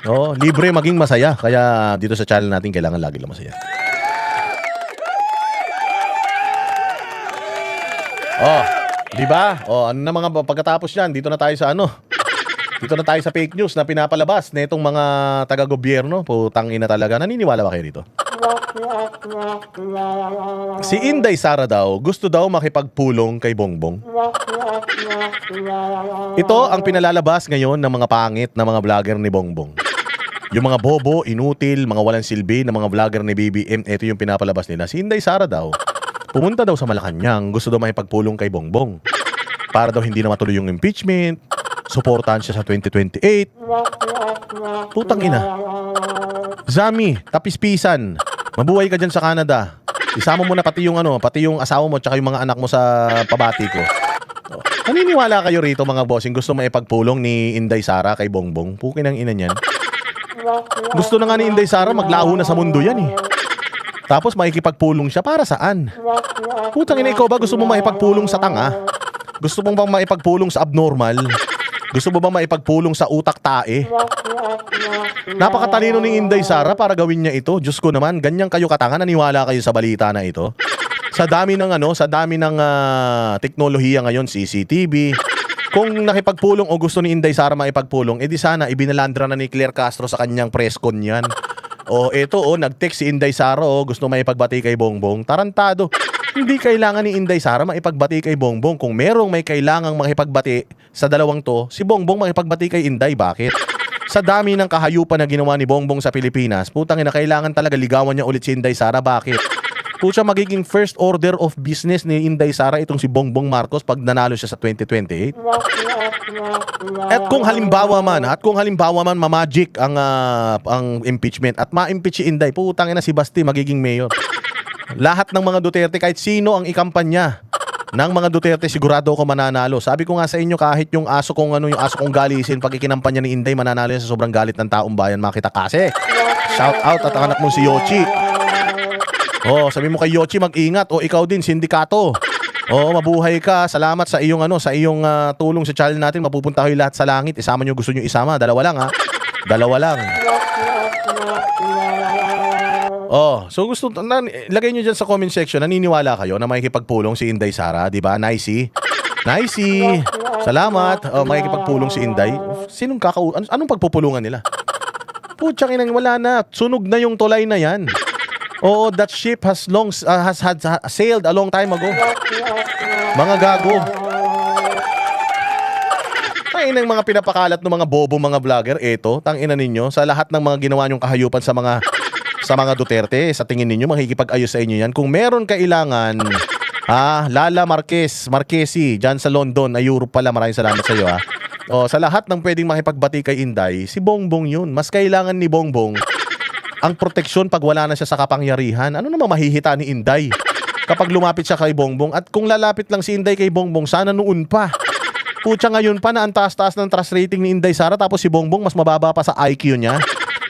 Oo, libre maging masaya. Kaya dito sa channel natin kailangan lagi lang masaya. Oh, 'di ba? Oh, ano na mga pagkatapos niyan, dito na tayo sa ano. Dito na tayo sa fake news na pinapalabas nitong mga taga-gobyerno. Putang ina talaga. Naniniwala ba kayo dito? Si Inday Sara daw, gusto daw makipagpulong kay Bongbong. Ito ang pinalalabas ngayon ng mga pangit na mga vlogger ni Bongbong. Yung mga bobo, inutil, mga walang silbi na mga vlogger ni BBM, ito yung pinapalabas nila. Si Inday Sara daw, pumunta daw sa Malacanang, gusto daw makipagpulong kay Bongbong. Para daw hindi na matuloy yung impeachment, suportahan siya sa 2028. Putang ina. Zami, tapispisan. Mabuhay ka dyan sa Canada. Isama mo na pati yung pati yung asawa mo tsaka yung mga anak mo sa pabati ko. Naniniwala kayo rito mga bossing gusto maipagpulong ni Inday Sara kay Bongbong? Pukin ang ina niyan. Gusto na nga ni Inday Sara maglaho na sa mundo yan eh. Tapos makikipagpulong siya para saan? Putang ina, ikaw ba gusto mo maipagpulong sa tanga? Gusto mo bang maipagpulong sa abnormal? Gusto mo bang maipagpulong sa utak tae? Napakatalino ni Inday Sara para gawin niya ito. Diyos ko naman, ganyan kayo katanga, naniwala kayo sa balita na ito? Sa dami ng teknolohiya ngayon, CCTV. Kung nakipagpulong o gusto ni Inday Sara maipagpulong, edi sana ibinalandra na ni Claire Castro sa kanyang press con yan. O eto nag-text si Inday Sara gusto maipagbati kay Bongbong. Tarantado. Hindi kailangan ni Inday Sara maipagbati kay Bongbong. Kung merong may kailangang makipagbati sa dalawang to, si Bongbong makipagbati kay Inday. Bakit? Sa dami ng kahayupan na ginawa ni Bongbong sa Pilipinas, putang ina, kailangan talaga ligawan niya ulit si Inday Sara. Bakit? Pucha, magiging first order of business ni Inday Sara itong si Bongbong Marcos pag nanalo siya sa 2028. At kung halimbawa man mamagic ang impeachment at ma-impeach si Inday, putang ina, si Basti magiging mayor. Lahat ng mga Duterte, kahit sino ang ikampanya ng mga Duterte, sigurado ako mananalo. Sabi ko nga sa inyo, kahit yung aso kong galisin, pag ikinampanya ni Inday, mananalo yan sa sobrang galit ng taong bayan. Makita kasi. Shout out at ang anak mong si Yochi. Sabi mo kay Yochi, mag-ingat. Ikaw din, sindikato. Mabuhay ka. Salamat sa iyong tulong sa channel natin. Mapupunta kayo lahat sa langit. Isama nyo, gusto nyo isama. Dalawa lang ha. Dalawa lang. So lagay nyo dyan sa comment section, naniniwala kayo na makikipagpulong si Inday Sara, di ba? Nicey. Salamat. Makikipagpulong si Inday. Anong pagpupulungan nila? Putsang inang, wala na. Sunog na yung tulay na yan. That ship has sailed a long time ago. Mga gago. Tanginang mga pinapakalat ng mga bobo mga vlogger, tangina ninyo, sa lahat ng mga ginawa nyong kahayupan sa mga Duterte, sa tingin ninyo makikipag-ayos sa inyo yan. Kung meron kailangan, Lala Marquesi, dyan sa London, Europe pala, maraming salamat sa iyo sa lahat ng pwedeng makipagbati kay Inday, si Bongbong yun. Mas kailangan ni Bongbong ang proteksyon pag wala na siya sa kapangyarihan. Ano naman mahihita ni Inday kapag lumapit siya kay Bongbong? At kung lalapit lang si Inday kay Bongbong, sana noon pa. Putya, ngayon pa na ang taas-taas ng trust rating ni Inday Sara, tapos si Bongbong mas mababa pa sa IQ niya.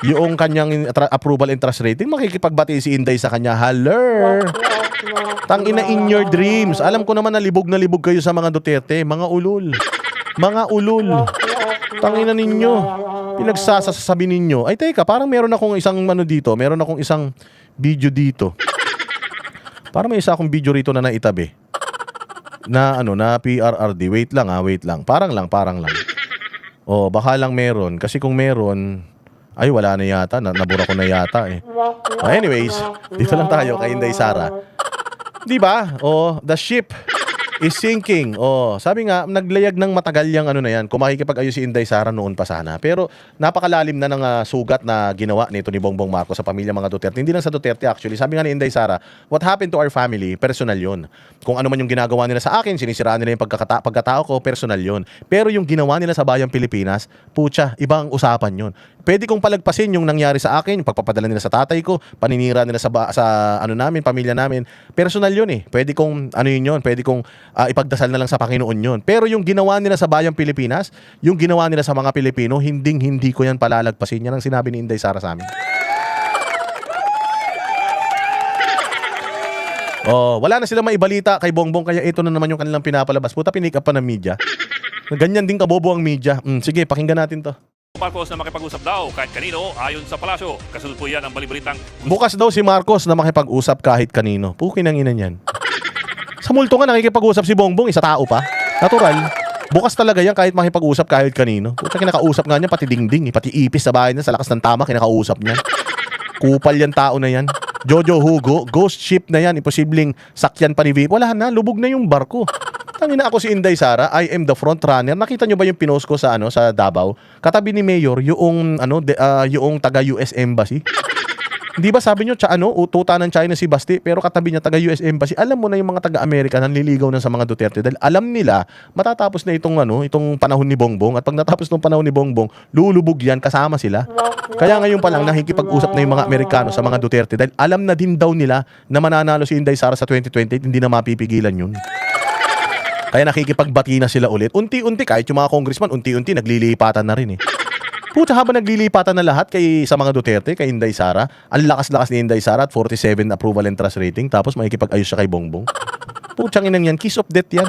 Yung kanyang approval and trust rating, makikipagbati si Inday sa kanya. Haller! Tangina, in your dreams. Alam ko naman na libog kayo sa mga Duterte. Mga ulul. Tangina ninyo. Pinagsasasabi ninyo. Ay, teka, parang meron akong isang dito. Meron akong isang video dito. Parang may isa akong video rito na naitabi. Na PRRD. Wait lang. Parang lang. Baka lang meron. Kasi kung meron, ay wala na yata. Nabura ko na yata eh. Anyways, dito lang tayo kay Inday Sara. Diba? The ship is sinking. Sabi nga, naglayag ng matagal yung yan. Kung makikipag-ayos si Inday Sara noon pa sana. Pero napakalalim na ng sugat na ginawa nito ni Bongbong Marcos sa pamilya mga Duterte. Hindi lang sa Duterte actually. Sabi nga ni Inday Sara, what happened to our family, personal yun. Kung ano man yung ginagawa nila sa akin, sinisiraan nila yung pagkatao ko, personal yun. Pero yung ginawa nila sa bayang Pilipinas, pucha, ibang usapan yun. Pwede kong palagpasin yung nangyari sa akin, yung pagpapadala nila sa tatay ko, paninira nila sa namin, pamilya namin. Personal yun eh. Pwede kong pwede kong ipagdasal na lang sa Panginoon yun. Pero yung ginawa nila sa bayang Pilipinas, yung ginawa nila sa mga Pilipino, hindi ko yan palalagpasin. Yan ang sinabi ni Inday Sara sa amin. Wala na silang maibalita kay Bongbong, kaya ito na naman yung kanilang pinapalabas. Puta, pinik up pa ng media. Ganyan din kabobo ang media. Sige, pakinggan natin to. Marcos na makipag-usap daw kahit kanino ayon sa palasyo. Kasunod po yan ang balibalitang Bukas daw si Marcos na makipag-usap kahit kanino. Pukin ang ina niyan. Sa multo nga nakikipag-usap si Bongbong, isa tao pa. Natural. Bukas talaga yan kahit makipag-usap kahit kanino. Puta, kinakausap nga niya pati dingding, pati ipis sa bahay niya sa lakas ng tama kinakausap niya. Kupal yan tao na yan. Jojo Hugo, ghost ship na yan. Imposibleng sakyan pa ni VIP. Wala na, lubog na yung barko. Tangina ako si Inday Sara, I am the front runner. Nakita nyo ba yung pinost ko sa sa Davao? Katabi ni Mayor yung yung taga US Embassy. Di ba sabi nyo, ututa ng China si Basti, pero katabi niya taga US Embassy. Alam mo na yung mga taga Amerika nanliligaw na sa mga Duterte dahil alam nila matatapos na itong panahon ni Bongbong, at pag natapos ng panahon ni Bongbong, lulubog yan kasama sila. Kaya ngayon pa lang nakikipag-usap na yung mga Amerikano sa mga Duterte dahil alam na din daw nila na mananalo si Inday Sara sa 2028, hindi na mapipigilan yun. Kaya nakikipagbati na sila ulit. Unti-unti, kahit yung mga congressman, unti-unti naglilipatan na rin eh. Puta, habang naglilipatan na lahat sa mga Duterte, kay Inday Sara, ang lakas-lakas ni Inday Sara at 47 approval and trust rating, tapos makikipag-ayos siya kay Bongbong. Putsang inang yan, kiss of death yan.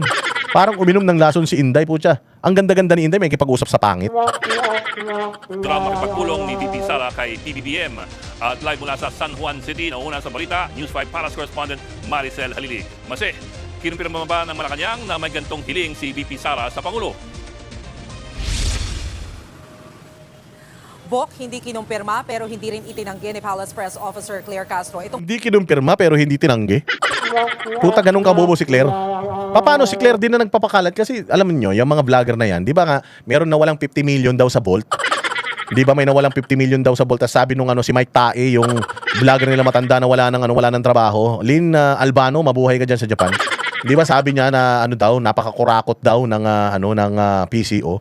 Parang uminom ng lason si Inday, putya. Ang ganda-ganda ni Inday, makikipag-usap sa pangit. drama makipagpulong ni VP Sara kay PBBM. At live mula sa San Juan City, nauna sa balita, News 5 Palace correspondent Maricel Halili. Mase, kinumpirma ba ng Malacanang na may gantong hiling si VP Sara sa Pangulo? Bok, hindi kinumpirma pero hindi rin itinanggi ni Palace Press Officer Claire Castro. Hindi kinumpirma pero hindi tinanggi. Puta, ganun kabobo si Claire. Paano si Claire din na nagpapakalat? Kasi alam niyo, yung mga vlogger na yan, di ba nga, meron na walang 50 million daw sa Bolt? Di ba may nawalang 50 million daw sa Bolt? Tapos sabi nung si Mike Tae, yung vlogger nila matanda na wala ng trabaho, Lynn Albano, mabuhay ka dyan sa Japan. Di ba sabi niya na napakakurakot daw ng PCO.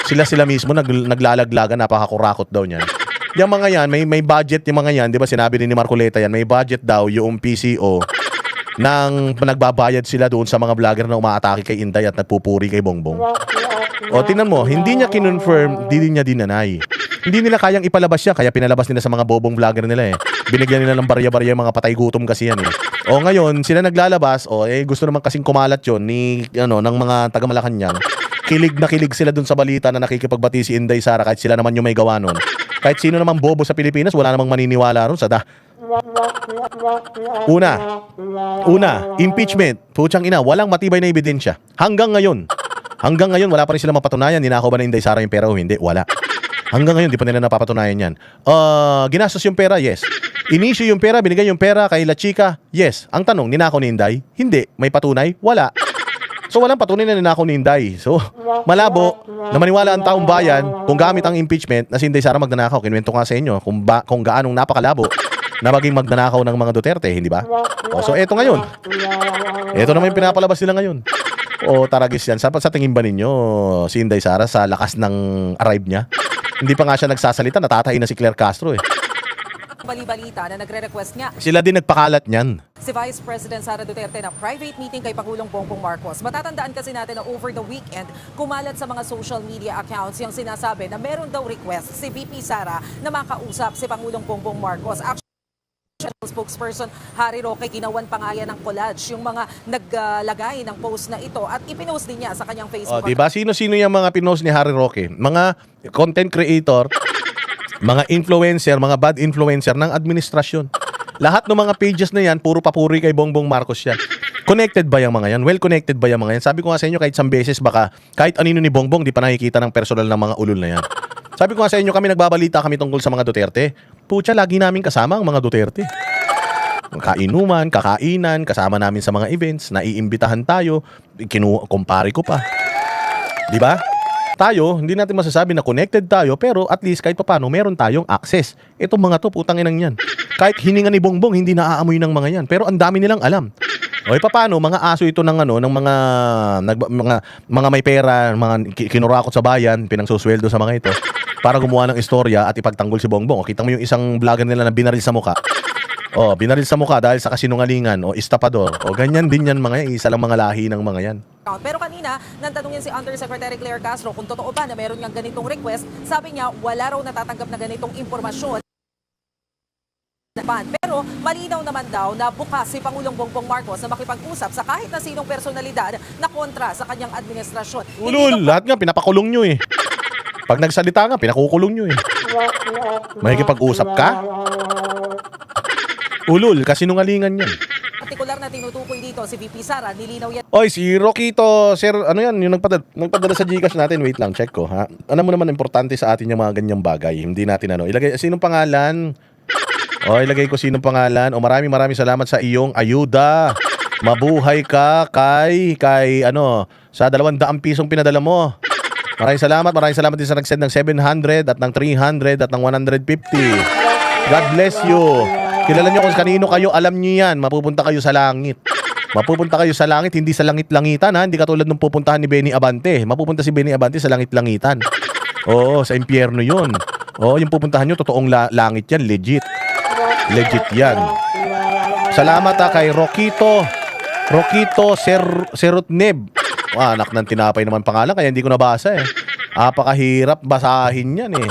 Sila mismo naglalaglagan, napakakurakot daw niyan. Yung mga yan, may budget yung mga yan, di ba sinabi ni Marcoleta yan, may budget daw yung PCO nang nagbabayad sila doon sa mga vlogger na umaatake kay Inday at nagpupuri kay Bongbong. O tingnan mo, hindi niya kinonfirm, hindi niya dinanay. Hindi nila kayang ipalabas siya, kaya pinalabas nila sa mga bobong vlogger nila eh. Binigyan nila ng barya-barya yung mga patay gutom kasi yan eh. O ngayon, sila naglalabas, gusto naman kasing kumalat yon ng mga taga Malacanang. Kilig na kilig sila dun sa balita na nakikipagbati si Inday Sara kahit sila naman yung may gawa nun. Kahit sino naman bobo sa Pilipinas, wala namang maniniwala ron sa Una, impeachment. Putsang ina, walang matibay na ebidensya. Hanggang ngayon, wala pa rin sila mapatunayan. Ninakaw ba na Inday Sara yung pera o hindi? Wala. Hanggang ngayon, di pa nila napapatunayan yan. Ginastos yung pera? Yes. Inisyu yung pera, binigay yung pera kay La Chica? Yes. Ang tanong, ninakaw ni Inday? Hindi. May patunay? Wala. So walang patunay na ninakaw ni Inday. So malabo na maniwala ang taong bayan kung gamit ang impeachment na si Inday Sara magnanakaw. Kinuwento nga sa inyo kung gaanong napakalabo na maging magnanakaw ng mga Duterte, hindi ba? So eto ngayon. Eto naman yung pinapalabas nila ngayon. Taragis yan. Sa tingin ba ninyo si Inday Sara sa lakas ng arrive niya? Hindi pa nga siya nagsasalita, natatay na si Claire Castro eh. Bali-balita na nagre-request nga Sila din nagpakalat niyan. si Vice President Sara Duterte ng private meeting kay Pangulong Bongbong Marcos. Matatandaan kasi natin na over the weekend, kumalat sa mga social media accounts yung sinasabi na meron daw request si VP Sara na makausap si Pangulong Bongbong Marcos. Actually, spokesperson Harry Roque ginawan pa nga yan ng collage yung mga naglagay ng post na ito at ipinost din niya sa kanyang Facebook. Diba? Sino-sino yung mga pinost ni Harry Roque? Mga content creator, mga influencer, mga bad influencer ng administrasyon. Lahat ng mga pages na yan, puro papuri kay Bongbong Marcos yan. Connected ba yung mga yan? Well connected ba yung mga yan? Sabi ko nga sa inyo, kahit isang beses baka, kahit anino ni Bongbong, di pa nakikita ng personal ng mga ulol na yan. Sabi ko nga sa inyo, kami nagbabalita kami tungkol sa mga Duterte. Pucha, lagi namin kasama ang mga Duterte. Kainuman, kakainan, kasama namin sa mga events, naiimbitahan tayo, kumpare ko pa. Di ba? Tayo, hindi natin masasabi na connected tayo, pero at least kahit paano meron tayong access. Itong mga to, putang inang yan. Kahit hininga ni Bongbong, hindi naaamoy ng mga yan. Pero ang dami nilang alam. O paano, mga aso ito ng ng mga may pera, mga kinurakot sa bayan, pinangsusweldo sa mga ito, para gumawa ng istorya at ipagtanggol si Bongbong. O kita mo yung isang vlogger nila na binaril sa mukha. Binaril sa mukha dahil sa kasinungalingan o estapador. Ganyan din yan mga yan, isa lang mga lahi ng mga yan. Pero kanina, nantanong yan si Undersecretary Claire Castro kung totoo ba na meron niyang ganitong request. Sabi niya, wala raw natatanggap na ganitong impormasyon. Pero malinaw naman daw na bukas si Pangulong Bongbong Marcos na makipag-usap sa kahit na sinong personalidad na kontra sa kanyang administrasyon. Ulul, lahat nga pinapakulong nyo eh. Pag nagsalita nga, pinakukulong nyo eh. Makikipag-usap ka? Ulul, kasinungalingan yan. Partikular na tinutukoy dito si VP Sara, nilinaw yan Oy, si Roquito, sir, ano yan, yung nagpadala sa Gcash natin, wait lang, check ko, ha? Ano mo naman, importante sa atin yung mga ganyang bagay, hindi natin ilagay, sinong pangalan? O, ilagay ko sinong pangalan, o maraming salamat sa iyong ayuda. Mabuhay ka sa 200 pisong pinadala mo. Maraming salamat din sa nag-send ng 700 at ng 300 at ng 150. God bless you. Kilala nyo kung kanino kayo, alam nyo yan. Mapupunta kayo sa langit. Mapupunta kayo sa langit, hindi sa langit-langitan ha. Hindi katulad nung pupuntahan ni Benny Abante. Mapupunta si Benny Abante sa langit-langitan. Oo, sa impyerno yun. Oo, yung pupuntahan nyo, totoong langit yan, legit. Legit yan. Salamat kay Roquito Serutneb. Anak ng tinapay naman pangalan, kaya hindi ko nabasa eh. Apakahirap basahin yan eh.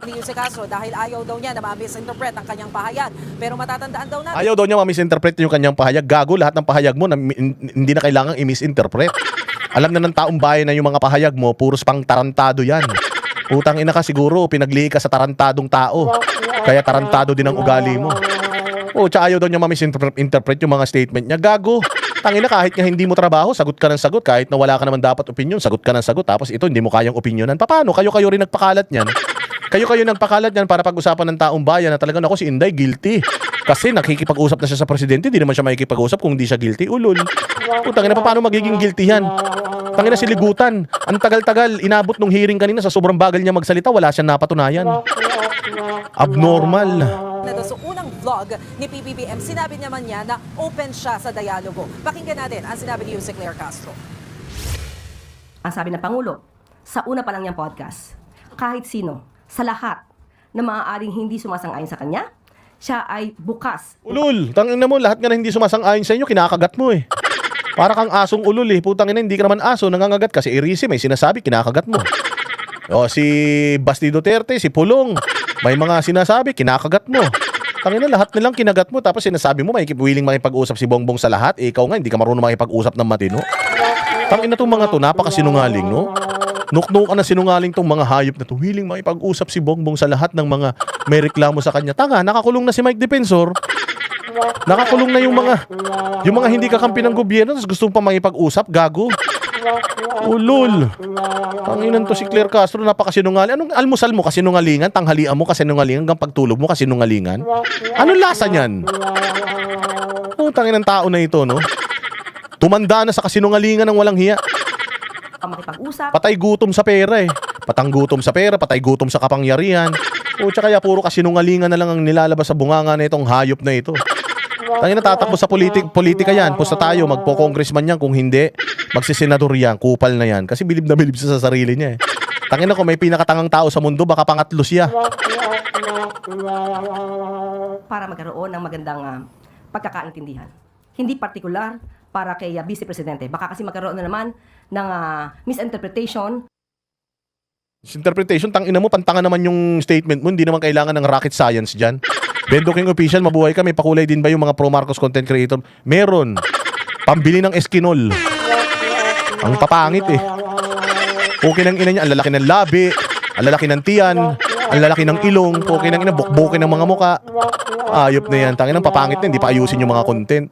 ni Jose Castro dahil ayaw daw niya na ma-misinterpret ang kanyang pahayag. Pero matatandaan daw natin. Ayaw daw niya ma-misinterpret yung kanyang pahayag. Gago, lahat ng pahayag mo hindi na kailangang i-misinterpret. Alam na ng taong bayan na yung mga pahayag mo, puros pang tarantado yan. Utang ina ka siguro, pinaglihi ka sa tarantadong tao. Kaya tarantado din ang ugali mo. O, tsaka ayaw daw niya ma-misinterpret yung mga statement niya. Gago. Tangina, kahit nga hindi mo trabaho, sagot ka ng sagot. Kahit na wala ka naman dapat opinion, sagot ka ng sagot. Tapos ito, hindi mo kayang opinionan. Paano? Kayo rin nagpakalat niyan. Kayo nagpakalat niyan para pag-usapan ng taong bayan na talagang ako si Inday guilty. Kasi nakikipag-usap na siya sa presidente, di naman siya makikipag-usap kung hindi siya guilty. Ulol. Tangina, paano magiging guilty yan? Tangina, siligutan. Ang tagal-tagal, inabot nung hearing kanina sa sobrang bagal niya magsalita, wala siyang napatunayan. Abnormal. Sa unang vlog ni PBBM, sinabi naman niya na open siya sa dialogo. Pakinggan natin ang sinabi ni Jose Claire Castro. Ang sabi ng Pangulo, sa una pa lang niyang podcast, kahit sino, sa lahat na maaaring hindi sumasang-ayon sa kanya, siya ay bukas. Ulul, tangina mo, lahat nga na hindi sumasang-ayon sa inyo, kinakagat mo eh. Para kang asong ulul eh. Putang ina, hindi ka naman aso, nangangagat ka. Si Irisi may sinasabi, kinakagat mo. O si Basti Duterte, si Pulong, may mga sinasabi, kinakagat mo. Tangina, lahat nilang kinagat mo. Tapos sinasabi mo, willing makipag-usap si Bongbong sa lahat. Eh, ikaw nga, hindi ka marunong makipag-usap ng matino. Tangina tong mga to, napakasinungaling, no? Nuknukan na sinungaling tong mga hayop na to. Willing makipag-usap si Bongbong sa lahat ng mga may reklamo sa kanya. Tanga, nakakulong na si Mike Defensor. Nakakulong na yung mga hindi kakampi ng gobyerno, tapos gusto pa makipag-usap, gago. Ulul. Tanginan to si Claire Castro, napakasinungaling. Anong almusal mo kasinungalingan? Tanghalian mo kasinungalingan? Hanggang pagtulog mo kasinungalingan? Anong lasa niyan? Tanginan tao na ito, no? Tumanda na sa kasinungalingan ng walang hiya. Makipag-usap. Patay gutom sa pera eh. Patang gutom sa pera, patay gutom sa kapangyarihan. Tsaka kaya puro kasinungalingan na lang ang nilalabas sa bunganga na itong hayop na ito. Tangina, tatakbo sa politika yan. Pusta tayo, magpo-congressman yan. Kung hindi, magsisenador yan. Kupal na yan. Kasi bilib na bilib siya sa sarili niya eh. Tangina, kung may pinakatangang tao sa mundo, baka pangatlo siya. Para magkaroon ng magandang pagkakaintindihan. Hindi partikular para kay Vice Presidente. Baka kasi magkaroon na naman ng misinterpretation. Interpretation, tangina mo, pantanga naman yung statement mo. Hindi naman kailangan ng rocket science dyan. Bendo King Official, mabuhay ka. May pakulay din ba yung mga pro Marcos content creator? Meron. Pambili ng Eskinol. Ang papangit eh. Okay ng ina niya, ang lalaki ng labi, ang lalaki ng tiyan, ang lalaki ng ilong, okay ng ina, bukbukin ng mga muka. Ayop na yan. Tangina, papangit na, hindi pa ayusin yung mga content.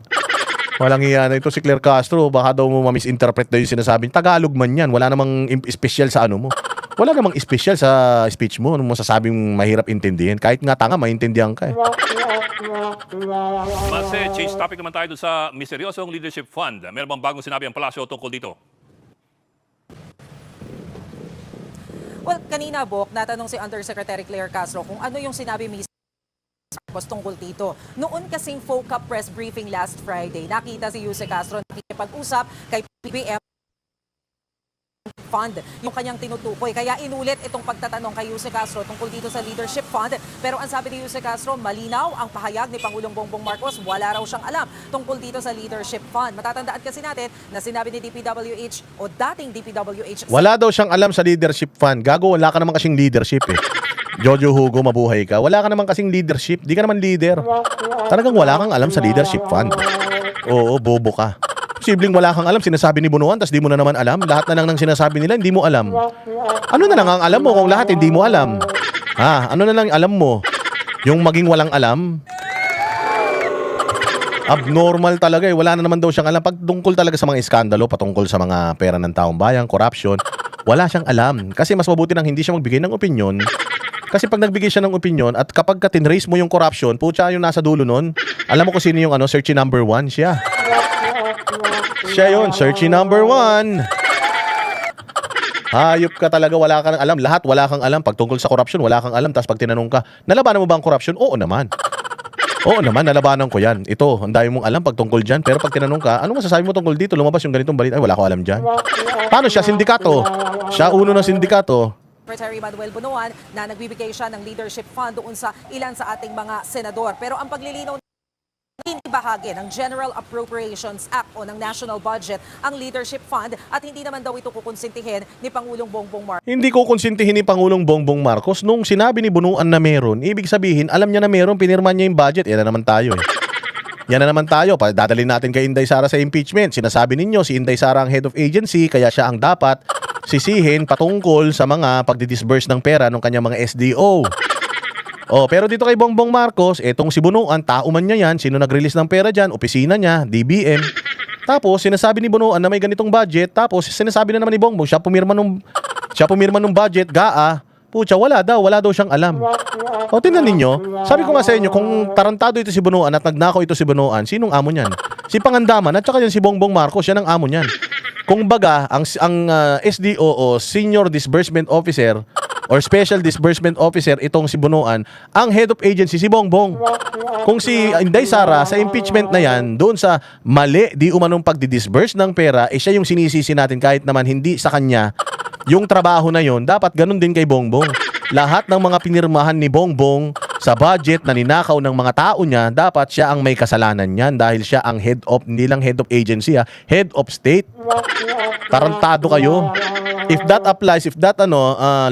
Walang iya na ito si Claire Castro. Baka daw mo ma-misinterpret daw yung sinasabi. Tagalog man yan. Wala namang special sa ano mo. Wala namang special sa speech mo. Ano mo sasabing mahirap intindihin. Kahit nga tanga, maintindihan ka eh. Mase, change topic naman tayo doon sa misteryosong leadership fund. Meron bang bagong sinabi ang palasyo tungkol dito? Well, kanina, Bok, natanong si Undersecretary Claire Castro kung ano yung sinabi mismo tungkol dito. Noon kasing FOCA press briefing last Friday, nakita si Jose Castro nakikipag-usap kay PBBM Fund, yung kanyang tinutukoy. Kaya inulit itong pagtatanong kay Jose Castro tungkol dito sa Leadership Fund. Pero ang sabi ni Jose Castro, malinaw ang pahayag ni Pangulong Bongbong Marcos, wala raw siyang alam tungkol dito sa Leadership Fund. Matatandaan kasi natin na sinabi ni DPWH o dating DPWH. Wala daw siyang alam sa Leadership Fund. Gago, wala ka naman kasing leadership eh. Jojo Hugo, mabuhay ka. Wala ka naman kasing leadership. Di ka naman leader. Talagang wala kang alam sa Leadership Fund. Oo, bobo ka. Posibleng wala kang alam, sinasabi ni Bunuan, tas di mo na naman alam. Lahat na lang ng sinasabi nila, hindi mo alam. Ano na lang ang alam mo kung lahat hindi mo alam? Ha? Ano na lang alam mo? Yung maging walang alam? Abnormal talaga eh. Wala na naman daw siyang alam. Pag tungkol talaga sa mga iskandalo, patungkol sa mga pera ng taong bayan, corruption, wala siyang alam. Kasi mas mabuti nang hindi siya magbigay ng opinion. Kasi pag nagbigay siya ng opinion at kapag tinrace mo yung corruption, putya yung nasa dulo nun, alam mo kung sino yung searchy number 1? Siya. Siya yun, searchy number 1. Hayop ka talaga, wala kang alam. Lahat wala kang alam. Pag tungkol sa corruption, wala kang alam. Tapos pag tinanong ka, nalabanan mo ba ang corruption? Oo naman. Oo naman, nalabanan ko yan. Ito, ang dami mong alam pag tungkol dyan. Pero pag tinanong ka, ano masasabi mo tungkol dito? Lumabas yung ganitong balita. Ay, wala ko alam dyan. Paano siya? Sindikato. Siya uno ng sindikato. Secretary Manuel Bunuan na nagbibigay siya ng leadership fund doon sa ilan sa ating mga senador. Pero ang paglilinaw hindi bahagi ng General Appropriations Act o ng National Budget ang leadership fund at hindi naman daw ito kukonsintihin ni Pangulong Bongbong Marcos. Hindi ko konsintihin ni Pangulong Bongbong Marcos nung sinabi ni Bunuan na meron. Ibig sabihin, alam niya na meron, pinirman niya yung budget. Yan na naman tayo eh. Yan na naman tayo. Dadalhin natin kay Inday Sara sa impeachment. Sinasabi ninyo, si Inday Sara ang head of agency, kaya siya ang dapat sisihin patungkol sa mga pagdidisburse ng pera ng kanyang mga SDO. Oh, pero dito kay Bongbong Marcos, etong si Bunuan, tao man niya yan, sino nag-release ng pera dyan, opisina niya, DBM. Tapos, sinasabi ni Bunuan na may ganitong budget, tapos sinasabi na naman ni Bongbong, siya pumirma nung budget, GAA, pucha, wala daw siyang alam. O, tingnan ninyo, sabi ko nga sa inyo, kung tarantado ito si Bunuan at nagnakaw ito si Bunuan, sinong amo niyan? Si Pangandaman at saka yan si Bongbong Marcos, yan ang amo niyan. Kung baga, ang SDO o Senior Disbursement Officer or Special Disbursement Officer itong si Bunuan, ang head of agency si Bongbong. Kung si Inday Sara sa impeachment na yan, doon sa mali di umanong pagdidisburse ng pera, siya yung sinisisi natin kahit naman hindi sa kanya yung trabaho na yon, dapat ganun din kay Bongbong. Lahat ng mga pinirmahan ni Bongbong sa budget na ninakaw ng mga tao niya, dapat siya ang may kasalanan niyan dahil siya ang head of, hindi lang head of agency head of state. Tarantado kayo. If that applies, if that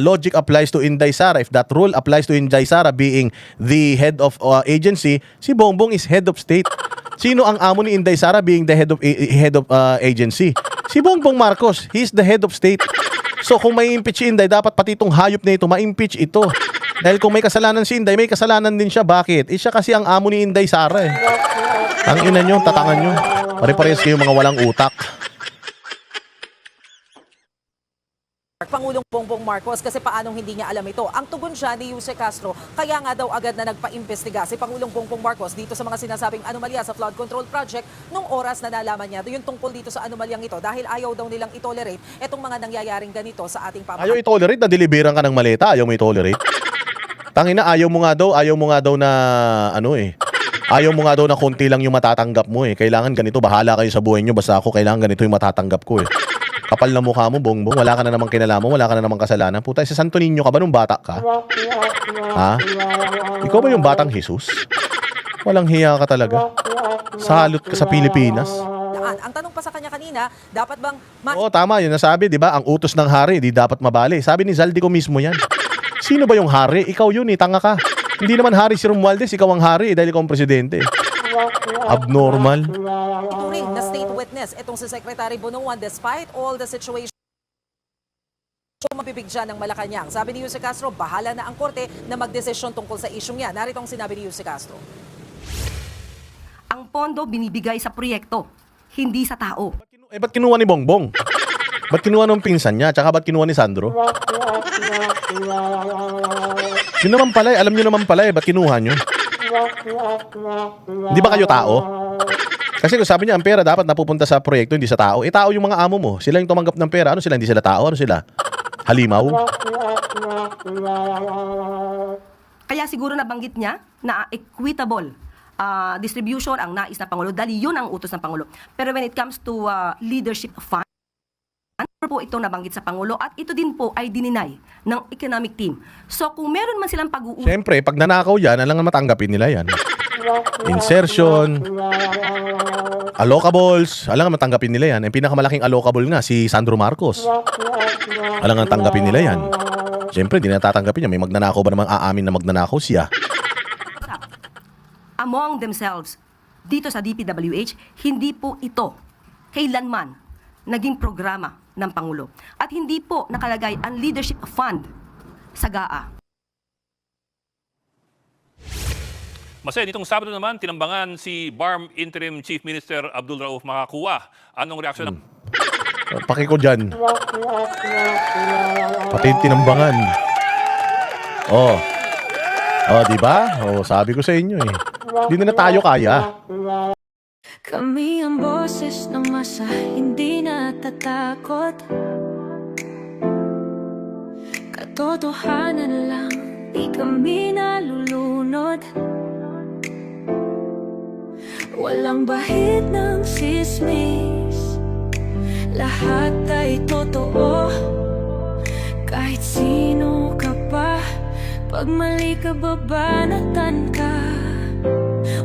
logic applies to Inday Sara, if that rule applies to Inday Sara being the head of agency, si Bongbong is head of state. Sino ang amo ni Inday Sara being the head of agency? Si Bongbong Marcos, he's the head of state. So kung may impeach si Inday, dapat pati itong hayop na ito, ma-impeach ito. Dahil kung may kasalanan si Inday, may kasalanan din siya. Bakit? Siya kasi ang amo ni Inday Sara eh. Ang ina nyo, tatangan nyo. Pare-parehas kayo mga walang utak. Pangulong Bongbong Marcos kasi paanong hindi niya alam ito. Ang tugon siya ni Jose Castro, kaya nga daw agad na nagpa-imbestiga si Pangulong Bongbong Marcos dito sa mga sinasabing anomalya sa flood control project nung oras na nalaman niya yung tungkol dito sa anomalyang ito dahil ayaw daw nilang itolerate itong mga nangyayaring ganito sa ating pamahalaan. Ayaw itolerate na deliveran ka ng maleta, ayaw mo itolerate. Tangina, ayaw mo nga daw na ayaw mo nga daw na konti lang yung matatanggap mo eh. Kailangan ganito, bahala kayo sa buhay nyo, basta ako kailangan ganito yung matatanggap ko eh. Kapal na mukha mo, Bongbong. Wala ka na namang kinalaman, wala ka na namang kasalanan. Puta, sa Santo Niño ka ba nung bata ka? Ha? Ikaw ba yung batang Jesus? Walang hiya ka talaga. Salot ka sa Pilipinas. Ang tanong pa sa kanya kanina, dapat bang Oo, tama yun. Nasabi, di ba? Ang utos ng hari, di dapat mabali. Sabi ni Zaldico mismo yan. Sino ba yung hari? Ikaw yun eh, tanga ka. Hindi naman hari si Romualdez, ikaw ang hari dahil ikaw ang presidente. Abnormal. ituring na state witness itong si Secretary Bunuan despite all the situation mabibigyan ng Malacanang. Sabi ni Jose Castro, bahala na ang korte na magdesisyon tungkol sa isyong yan. Narito ang sinabi ni Jose Castro. Ang pondo binibigay sa proyekto, hindi sa tao. Ba't kinuha ni Bongbong? Ba't kinuha ng pinsan niya? Tsaka ba't kinuha ni Sandro? Yun naman pala alam nyo naman pala ba't kinuha nyo? Hindi ba kayo tao? Kasi kung sabi niya, ang pera dapat napupunta sa proyekto, hindi sa tao. Tao yung mga amo mo. Sila yung tumanggap ng pera. Ano sila? Hindi sila tao? Ano sila? Halimaw? Kaya siguro nabanggit niya na equitable distribution ang nais na Pangulo dahil yun ang utos ng Pangulo. Pero when it comes to leadership fund, po itong nabanggit sa Pangulo at ito din po ay dininay ng economic team. So kung meron man silang pag-uusap... Siyempre, pag nanakaw yan, alang matanggapin nila yan. Insertion, allocables, alang matanggapin nila yan. Ang pinakamalaking allocable nga, si Sandro Marcos. Alang ang tanggapin nila yan. Siyempre, hindi na tatanggapin niya. May magnanakaw ba namang aamin na magnanakaw siya? Among themselves, dito sa DPWH, hindi po ito kailanman naging programa ng Pangulo. At hindi po nakalagay ang leadership fund sa GAA. Mase, nitong Sabado naman, tinambangan si BARM Interim Chief Minister Abdul Rauf Makakua. Anong reaksyon ng Paki ko dyan. Pati yung tinambangan. Oh. Oh, di ba? Oh, sabi ko sa inyo eh. Hindi na tayo kaya. Kami ang boses ng masa, hindi natatakot. Katotohanan lang, di kami nalulunod. Walang bahid ng sismis, lahat ay totoo. Kahit sino ka pa, pag mali ka babanatan ka.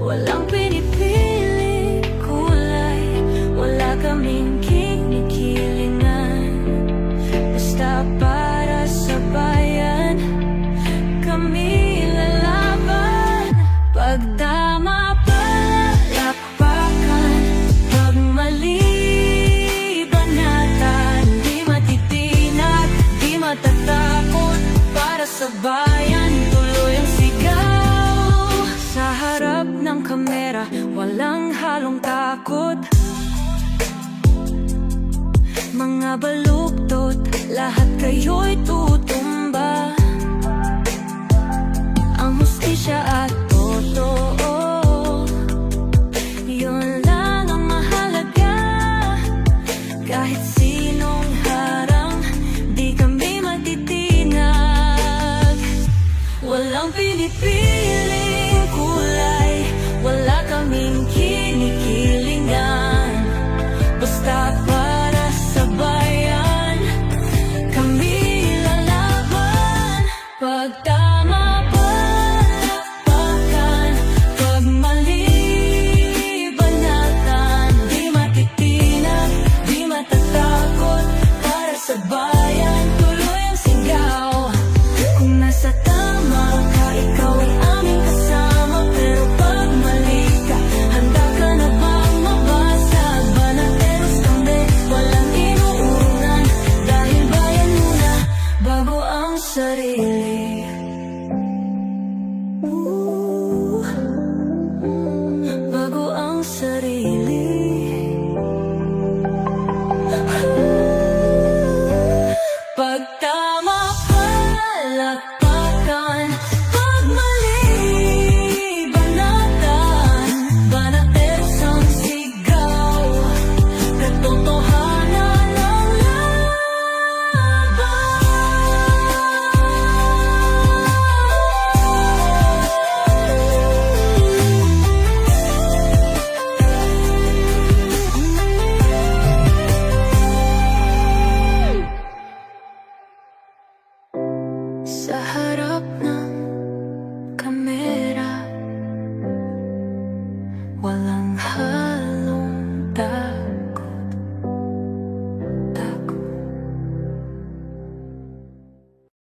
Walang pinipili kulay, wala kaming kinikilingan. Basta para sa bayan, kami lalaban. Pag tama palakpakan, pag mali banatan. Di matitinag, di matatakot, para sa bayan tuloy ang sigaw. Sa harap ng kamera, walang halong takot. Mga baluktot, lahat kayo'y tutumba. Ang hustisya at totoo, yun lang ang mahalaga. Kahit sinong harang, di kami matitinag. Walang pinipili